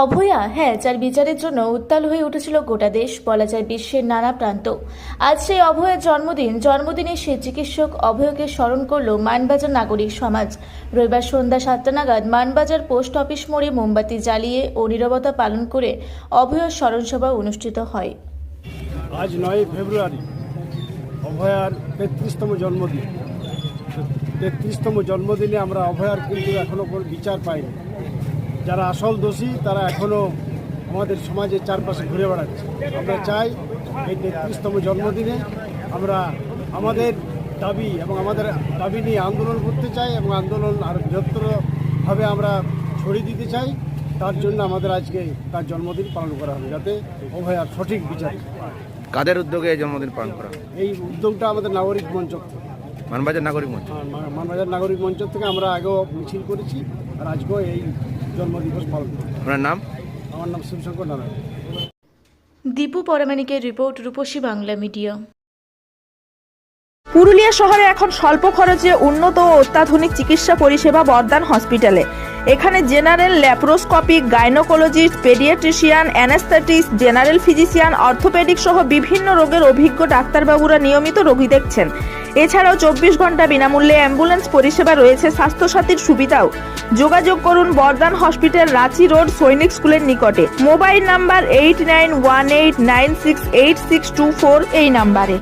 অভয়া হ্যাঁ, যার বিচারের জন্য উত্তাল হয়ে উঠেছিল গোটা দেশ, বলা যায় বিশ্বের নানা প্রান্ত। আজ সেই অভয়ের জন্মদিনে সেই চিকিৎসক অভয়কে স্মরণ করল মানবাজার নাগরিক সমাজ। রবিবার সন্ধ্যা 7টা নাগাদ মানবাজার পোস্ট অফিস মোড়ে মোমবাতি জ্বালিয়ে ও নীরবতা পালন করে অভয়ের স্মরণসভা অনুষ্ঠিত হয়। আজ 9 ফেব্রুয়ারি অভয়ার 33তম জন্মদিন। 33তম জন্মদিনে আমরা অভয়ার কিন্তু এখনও কোনো বিচার পাইনি। যারা আসল দোষী তারা এখনও আমাদের সমাজের চারপাশে ঘুরে বেড়াচ্ছে। আমরা চাই এই 33তম জন্মদিনে আমরা আমাদের দাবি এবং আমাদের দাবি নিয়ে আন্দোলন করতে চাই এবং আন্দোলন আরও বৃহত্তরভাবে আমরা ছড়িয়ে দিতে চাই। তার জন্য আমাদের আজকে তার জন্মদিন পালন করা হবে, যাতে অভয়ার সঠিক বিচার। কাদের উদ্যোগে এই জন্মদিন পালন করা? এই উদ্যোগটা আমাদের নাগরিক মঞ্চ থেকে, মানবাজার নাগরিক মঞ্চ। মানবাজার নাগরিক মঞ্চ থেকে আমরা আগেও মিছিল করেছি, আর আজকেও এই জন্মদিবস পালন করি। আপনার নাম? আমার নাম শিবশঙ্কর নারায়ণ। দীপু পরামানিকের রিপোর্ট, রূপসী বাংলা মিডিয়া। পুরুলিয়া শহরে এখন স্বল্প খরচে উন্নত ও অত্যাধুনিক চিকিৎসা পরিষেবা বর্দান হসপিটালে। এখানে general, laparoscopic, gynaecologist, paediatrician, anaesthetist, general physician, orthopaedic সহ বিভিন্ন রোগের অভিজ্ঞ ডাক্তারবাবুরা নিয়মিত রোগী দেখছেন। এছাড়াও 24 ঘন্টা বিনামূল্যে অ্যাম্বুলেন্স পরিষেবা রয়েছে, স্বাস্থ্যসাথীর সুবিধাও। যোগাযোগ করুন বর্দান হসপিটাল, রাঁচি রোড, সৈনিক স্কুলের নিকটে। মোবাইল নাম্বার 8918968624 এই নাম্বারে।